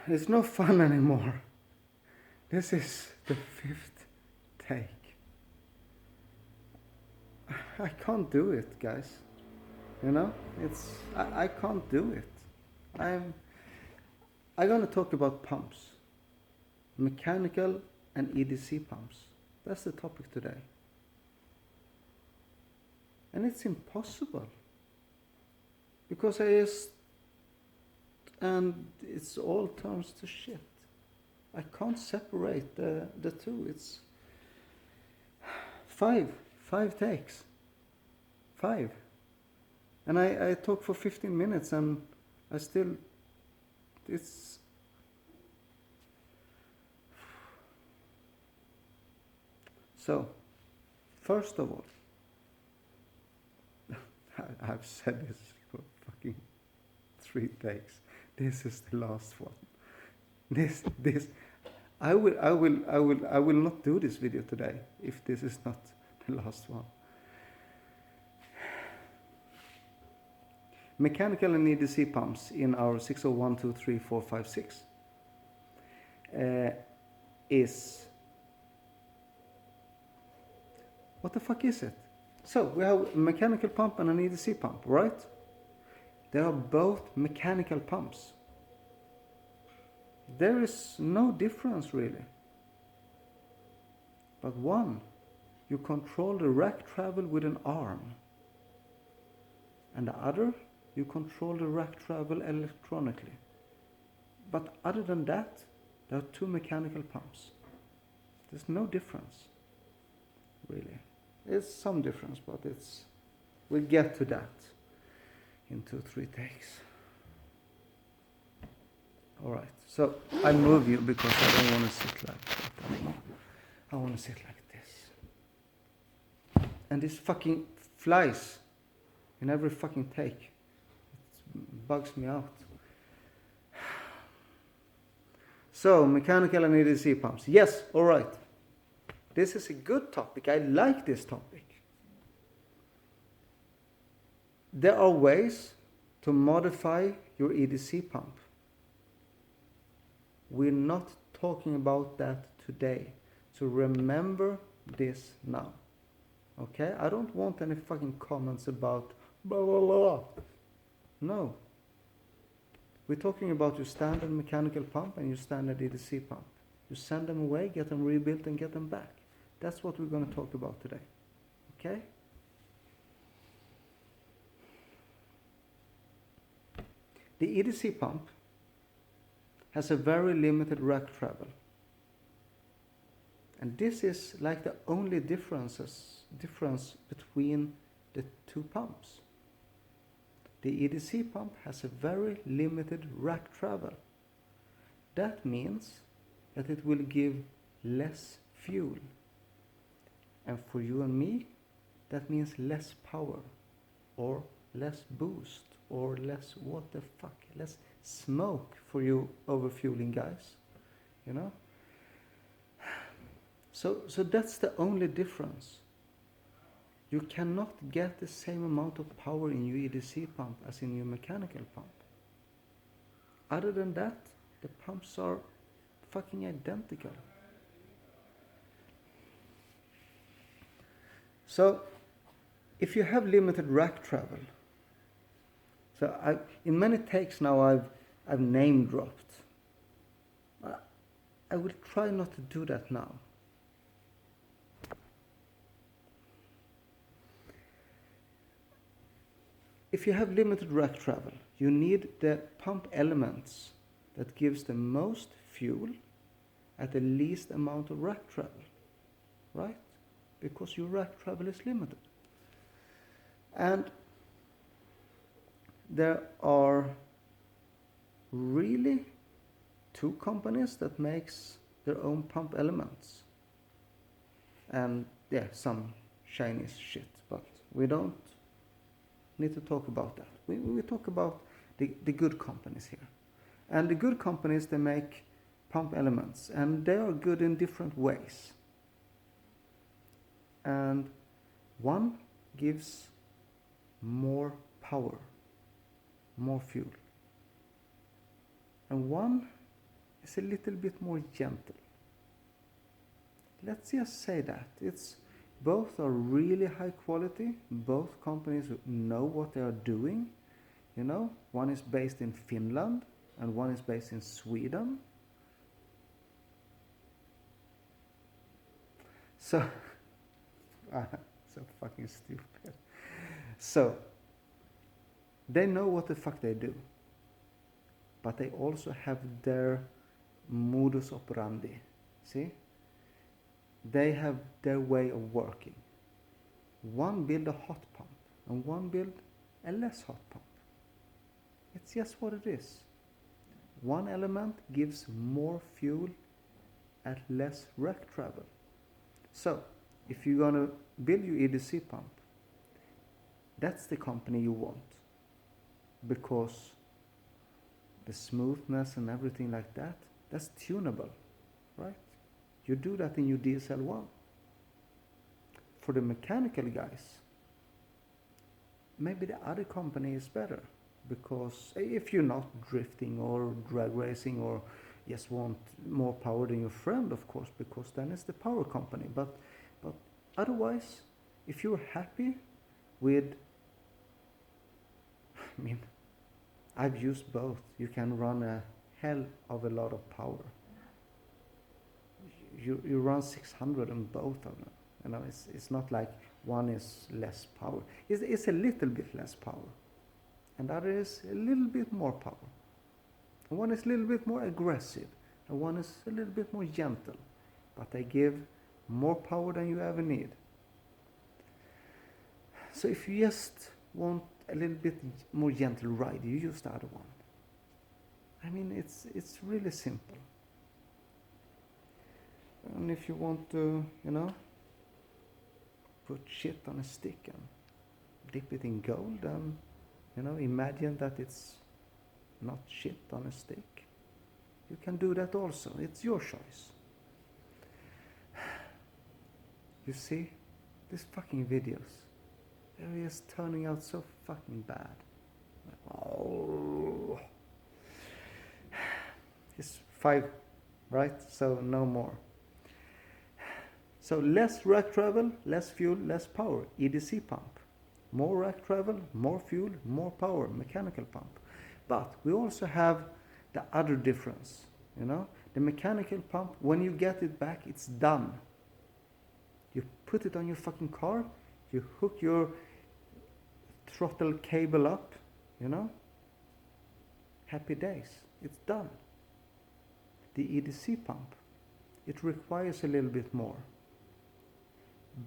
It's no fun anymore. This is the 5th take. I can't do it, guys. You know, I can't do it. I'm gonna talk about pumps, mechanical and EDC pumps. That's the topic today. And it's impossible because and it's all turns to shit. I can't separate the two. It's five takes. 5. And I talk for 15 minutes and I still, it's, so, first of all, I've said this for fucking 3 takes. This is the last one. I will not do this video today if this is not the last one. Mechanical and EDC pumps in our 601, 2, 3, 4, 5, 6 is, what the fuck is it? So we have a mechanical pump and an EDC pump, right? They are both mechanical pumps. There is no difference really. But one, you control the rack travel with an arm. And the other, you control the rack travel electronically. But other than that, there are 2 mechanical pumps. There's no difference, really. There's some difference, but we'll get to that in 2, 3 takes. Alright, so I move you because I don't want to sit like that anymore. I want to sit like this. And this fucking flies in every fucking take. It bugs me out. So, mechanical and EDC pumps. Yes, alright. This is a good topic. I like this topic. There are ways to modify your EDC pump. We're not talking about that today. So remember this now. Okay? I don't want any fucking comments about blah blah blah. No. We're talking about your standard mechanical pump and your standard EDC pump. You send them away, get them rebuilt and get them back. That's what we're going to talk about today. Okay? The EDC pump has a very limited rack travel. And this is like the only difference between the 2 pumps. The EDC pump has a very limited rack travel. That means that it will give less fuel. And for you and me, that means less power, or less boost, or less what the fuck, less smoke for you overfueling guys, you know? So that's the only difference. You cannot get the same amount of power in your EDC pump as in your mechanical pump. Other than that, the pumps are fucking identical. So, if you have limited rack travel, so in many takes now I've name dropped. I will try not to do that now. If you have limited rack travel, you need the pump elements that gives the most fuel at the least amount of rack travel, right? Because your rack travel is limited. And there are really 2 companies that makes their own pump elements. And yeah, some Chinese shit, but we don't need to talk about that. We talk about the good companies here. And the good companies, they make pump elements, and they are good in different ways. And one gives more power, more fuel. And one is a little bit more gentle. Let's just say that. Both are really high quality. Both companies know what they are doing. You know, one is based in Finland and one is based in Sweden. So, so fucking stupid. So, they know what the fuck they do. But they also have their modus operandi. See? They have their way of working. One build a hot pump and one build a less hot pump. It's just what it is. One element gives more fuel at less rack travel. So, if you're gonna build your EDC pump, that's the company you want. Because the smoothness and everything like that, that's tunable, right? You do that in your DSL1. For the mechanical guys, maybe the other company is better. Because if you're not drifting or drag racing or just want more power than your friend, of course, because then it's the power company. But otherwise, if you're happy with, I mean, I've used both. You can run a hell of a lot of power. You run 600 on both of them. You know, it's not like one is less power. It's a little bit less power. And the other is a little bit more power. And one is a little bit more aggressive. And one is a little bit more gentle. But they give more power than you ever need. So if you just want a little bit more gentle ride, you use the other one. I mean, it's really simple. And if you want to, you know, put shit on a stick and dip it in gold, and, you know, imagine that it's not shit on a stick. You can do that also. It's your choice. You see, these fucking videos, they're just turning out so fucking bad. Oh. It's 5, right? So no more. So less rack travel, less fuel, less power. EDC pump. More rack travel, more fuel, more power. Mechanical pump. But we also have the other difference. You know, the mechanical pump, when you get it back, it's done. You put it on your fucking car. You hook your throttle cable up. You know. Happy days. It's done. The EDC pump, it requires a little bit more.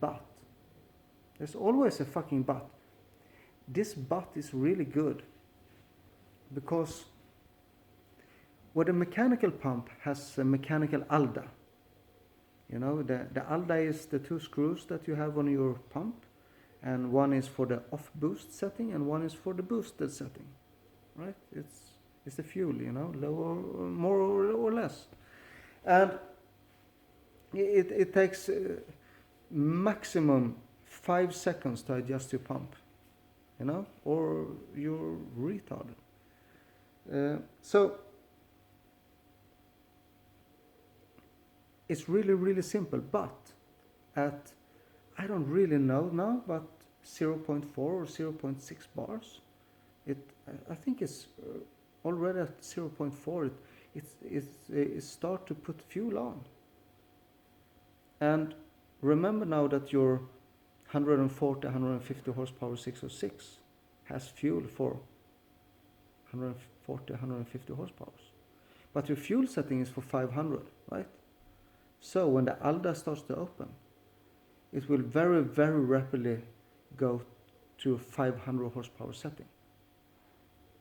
But, there's always a fucking but. This but is really good. Because where the mechanical pump has a mechanical Alda. You know, the Alda is the 2 screws that you have on your pump. And one is for the off boost setting and one is for the boosted setting. Right? It's the fuel, you know, lower, more or less. And it takes maximum 5 seconds to adjust your pump, you know, or you're retarded. So it's really, really simple, but at, I don't really know now, but 0.4 or 0.6 bars, I think it's already at 0.4, it start to put fuel on. And remember now that your 140, 150 horsepower 606 has fuel for 140, 150 horsepower. But your fuel setting is for 500, right? So when the Alda starts to open, it will very, very rapidly go to a 500 horsepower setting.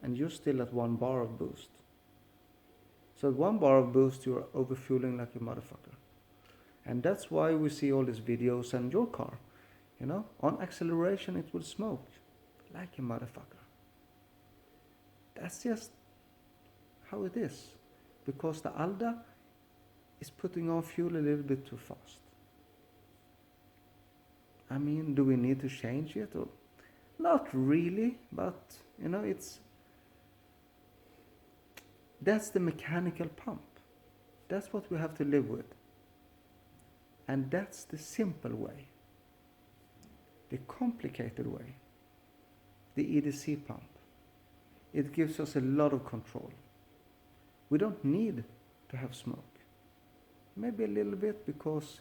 And you're still at 1 bar of boost. So at 1 bar of boost, you're overfueling like a motherfucker. And that's why we see all these videos and your car, you know, on acceleration it will smoke like a motherfucker. That's just how it is. Because the Alda is putting on fuel a little bit too fast. I mean, do we need to change it? Or not really, but, you know, that's the mechanical pump. That's what we have to live with. And that's the simple way. The complicated way, the EDC pump, it gives us a lot of control. We don't need to have smoke. Maybe a little bit because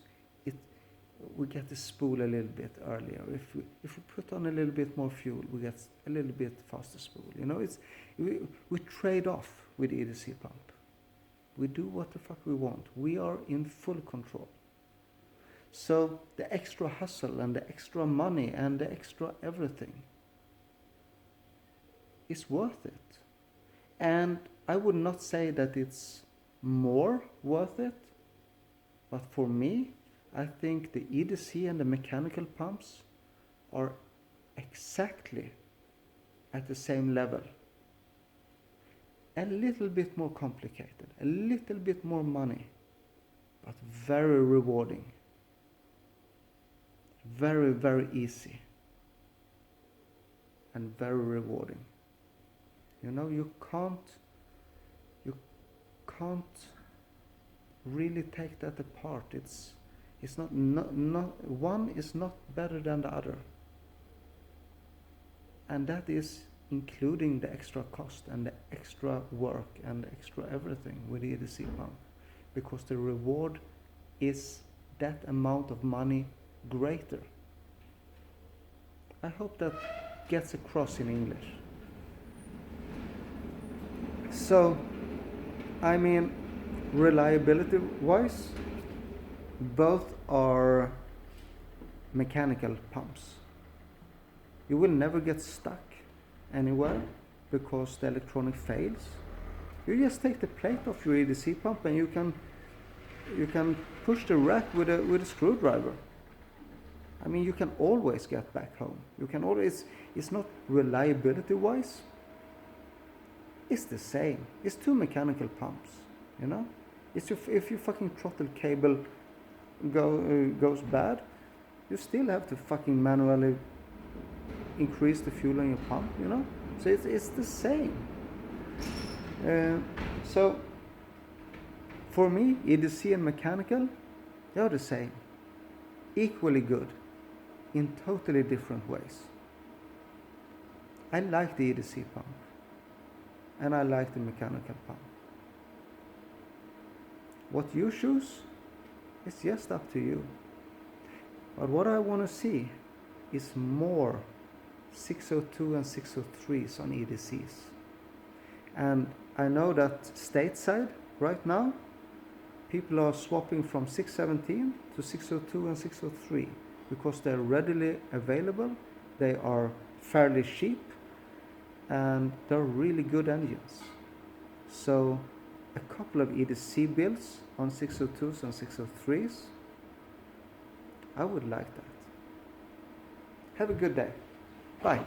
we get the spool a little bit earlier. If we put on a little bit more fuel, we get a little bit faster spool. You know, we trade off with the EDC pump. We do what the fuck we want. We are in full control. So the extra hustle and the extra money and the extra everything is worth it. And I would not say that it's more worth it, but for me, I think the EDC and the mechanical pumps are exactly at the same level. A little bit more complicated, a little bit more money, but very rewarding. Very, very easy. And very rewarding. You know, you can't really take that apart. It's not one is not better than the other. And that is including the extra cost and the extra work and the extra everything with the EDC pump, because the reward is that amount of money greater. I hope that gets across in English. So, I mean, reliability wise, both are mechanical pumps. You will never get stuck anywhere because the electronic fails. You just take the plate off your EDC pump and you can push the rack with a screwdriver. I mean, you can always get back home. You can always, it's not reliability wise, it's the same. It's two mechanical pumps, you know? It's if your fucking throttle cable goes bad, you still have to fucking manually increase the fuel in your pump, you know? So it's the same. So for me, EDC and mechanical, they are the same. Equally good in totally different ways. I like the EDC pump and I like the mechanical pump. What you choose is just up to you. But what I want to see is more 602 and 603s on EDCs. And I know that stateside right now, people are swapping from 617 to 602 and 603 because they're readily available, they are fairly cheap, and they're really good engines. So a couple of EDC builds on 602s and 603s, I would like that. Have a good day. Bye.